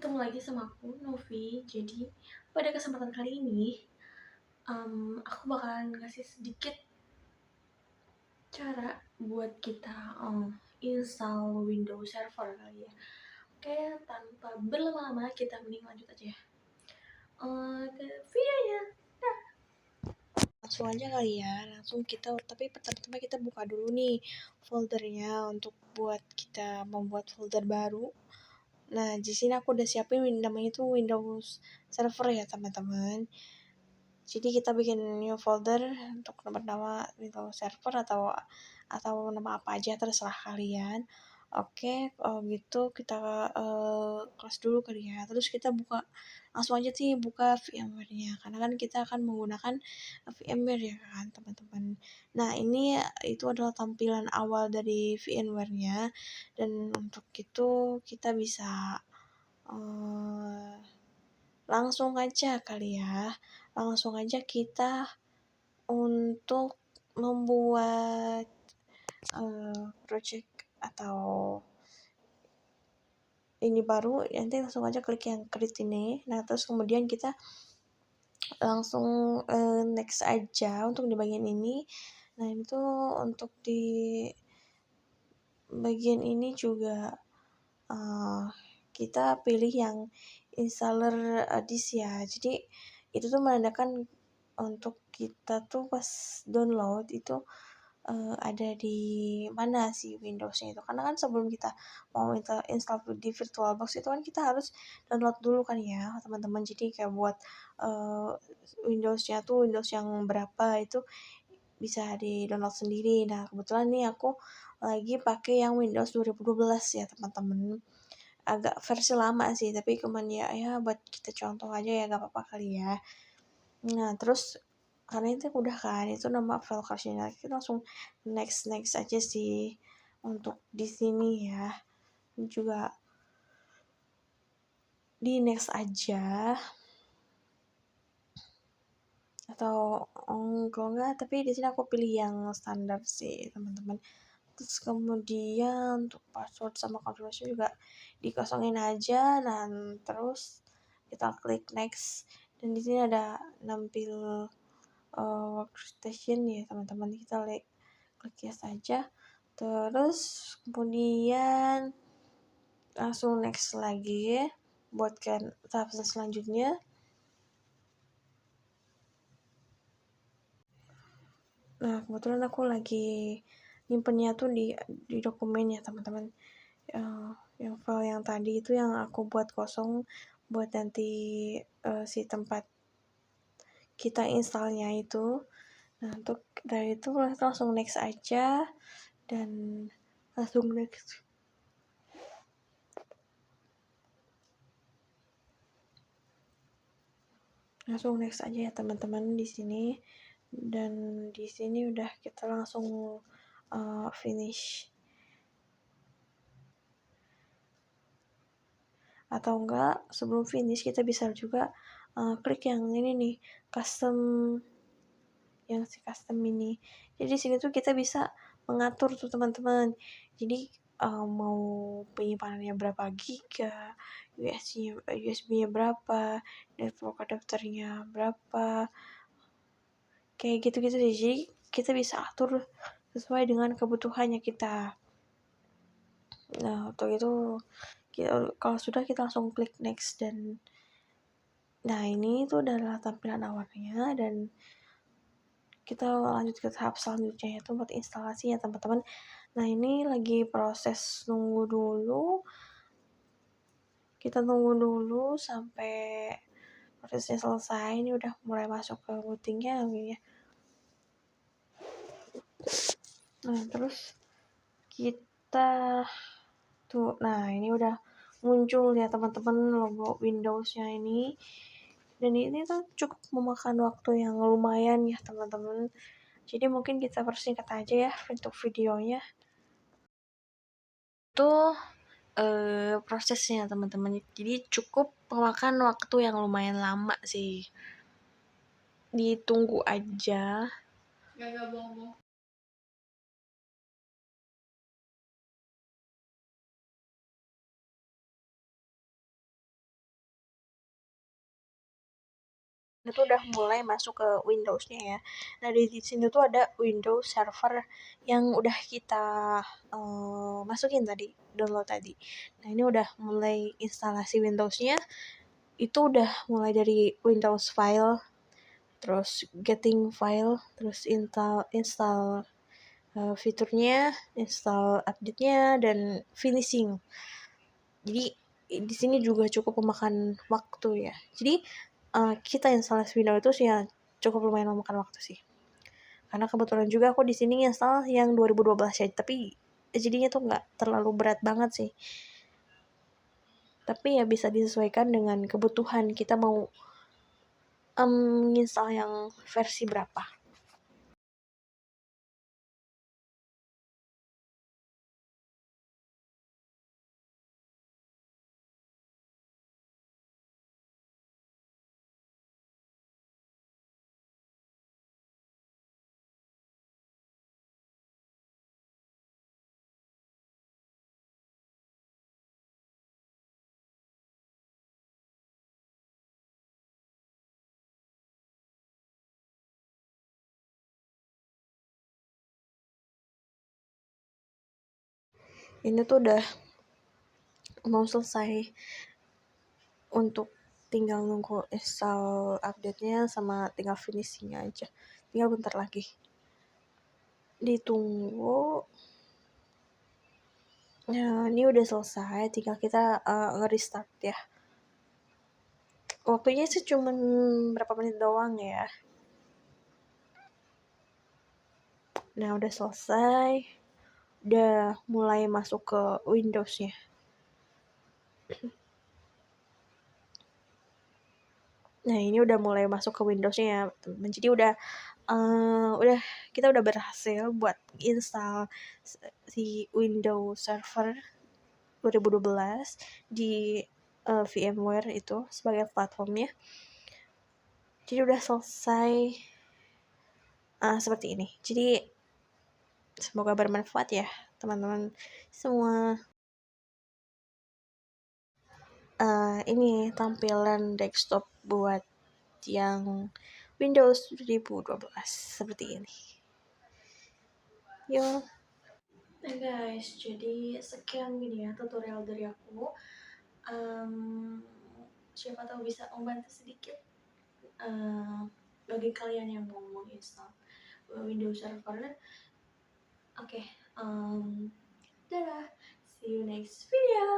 ketemu lagi sama aku, Novi. Jadi, pada kesempatan kali ini, aku bakalan ngasih sedikit cara buat kita install Windows Server kali ya. Oke, tanpa berlama-lama, kita mending lanjut aja ya. Ke videonya. Langsung aja kali ya, langsung kita, tapi pertama kita buka dulu nih foldernya untuk buat kita membuat folder baru. Nah, di sini aku udah siapin namanya itu Windows Server ya, teman-teman. Jadi kita bikin new folder untuk nama Windows Server atau nama apa aja terserah kalian. Oke, kalau gitu kita close dulu kali ya. Terus kita langsung aja sih buka VMware-nya karena kan kita akan menggunakan VMware ya kan, teman-teman. Nah, ini itu adalah tampilan awal dari VMware-nya dan untuk itu kita bisa langsung aja kali ya. Langsung aja kita untuk membuat project atau ini baru, nanti langsung aja klik yang create ini. Nah, terus kemudian kita langsung next aja untuk di bagian ini. Nah, itu untuk di bagian ini juga kita pilih yang installer disk ya. Jadi itu tuh menandakan untuk kita tuh pas download itu ada di mana sih Windows-nya itu. Karena kan sebelum kita mau install di VirtualBox itu kan kita harus download dulu kan ya, teman-teman. Jadi kayak buat Windows-nya tuh Windows yang berapa itu bisa di-download sendiri. Nah, kebetulan nih aku lagi pakai yang Windows 2012 ya, teman-teman. Agak versi lama sih, tapi cuman ya buat kita contoh aja ya, gak apa-apa kali ya. Nah, terus karena itu udah kan, itu nama file cache-nya, kita langsung next aja sih untuk di sini ya. Ini juga di next aja. Atau kalau enggak, tapi di sini aku pilih yang standar sih, teman-teman. Terus kemudian untuk password sama confirmation juga dikosongin aja. Nah, terus kita klik next dan di sini ada nampil workstation ya, teman-teman. Kita klik yes aja. Terus kemudian langsung next lagi buat tahap selanjutnya. Nah, kebetulan aku lagi nyimpennya tuh di dokumen ya, teman-teman. Yang file yang tadi itu yang aku buat kosong buat nanti si tempat kita installnya itu. Nah, untuk dari itu langsung next aja dan langsung next. Langsung next aja ya, teman-teman, di sini. Dan di sini udah kita langsung finish. Atau enggak, sebelum finish kita bisa juga klik yang ini nih, custom ini. Jadi di sini tuh kita bisa mengatur tuh, teman-teman. Jadi mau penyimpanannya berapa giga, USB-nya berapa, network adapternya berapa, kayak gitu-gitu deh. Jadi kita bisa atur sesuai dengan kebutuhannya kita. Nah, untuk itu kalau sudah kita langsung klik next dan nah, ini itu adalah tampilan awalnya dan kita lanjut ke tahap selanjutnya yaitu buat instalasi ya, teman-teman. Nah, ini lagi proses nunggu dulu. Kita tunggu dulu sampai prosesnya selesai. Ini udah mulai masuk ke bootingnya ya. Nah, terus kita tuh, nah ini udah muncul ya, teman-teman, logo Windows-nya ini. Dan ini tuh cukup memakan waktu yang lumayan ya, teman-teman. Jadi mungkin kita persingkat aja ya untuk videonya. Itu prosesnya, teman-teman. Jadi cukup memakan waktu yang lumayan lama sih. Ditunggu aja. Gak bohong. tuh udah mulai masuk ke Windows-nya ya. Nah, di sini tuh ada Windows Server yang udah kita masukin tadi, download tadi. Nah, ini udah mulai instalasi Windows-nya. Itu udah mulai dari Windows File, terus Getting File, terus install fiturnya, install update-nya, dan finishing. Jadi di sini juga cukup memakan waktu ya. Jadi kita instalasi Windows itu sih ya cukup lumayan memakan waktu sih. Karena kebetulan juga aku di sini install yang 2012 ya, tapi jadinya tuh nggak terlalu berat banget sih. Tapi ya bisa disesuaikan dengan kebutuhan kita mau install yang versi berapa. Ini tuh udah mau selesai, untuk tinggal nunggu install update-nya sama tinggal finishing aja. Tinggal bentar lagi. Ditunggu. Nah, ini udah selesai, tinggal kita nge-restart ya. Waktunya sih cuman berapa menit doang ya. Nah, udah selesai. Udah mulai masuk ke Windows-nya. Nah, ini udah mulai masuk ke Windows-nya ya. Jadi udah kita udah berhasil buat install si Windows Server 2012 di VMware itu sebagai platformnya. Jadi udah selesai seperti ini. Jadi semoga bermanfaat ya teman-teman semua. Ini tampilan desktop buat yang Windows 2012 seperti ini. Yo. Nah guys, jadi sekian video tutorial dari aku. Siapa tahu bisa membantu sedikit bagi kalian yang mau menginstal Windows Server. Oke, dadah, see you next video.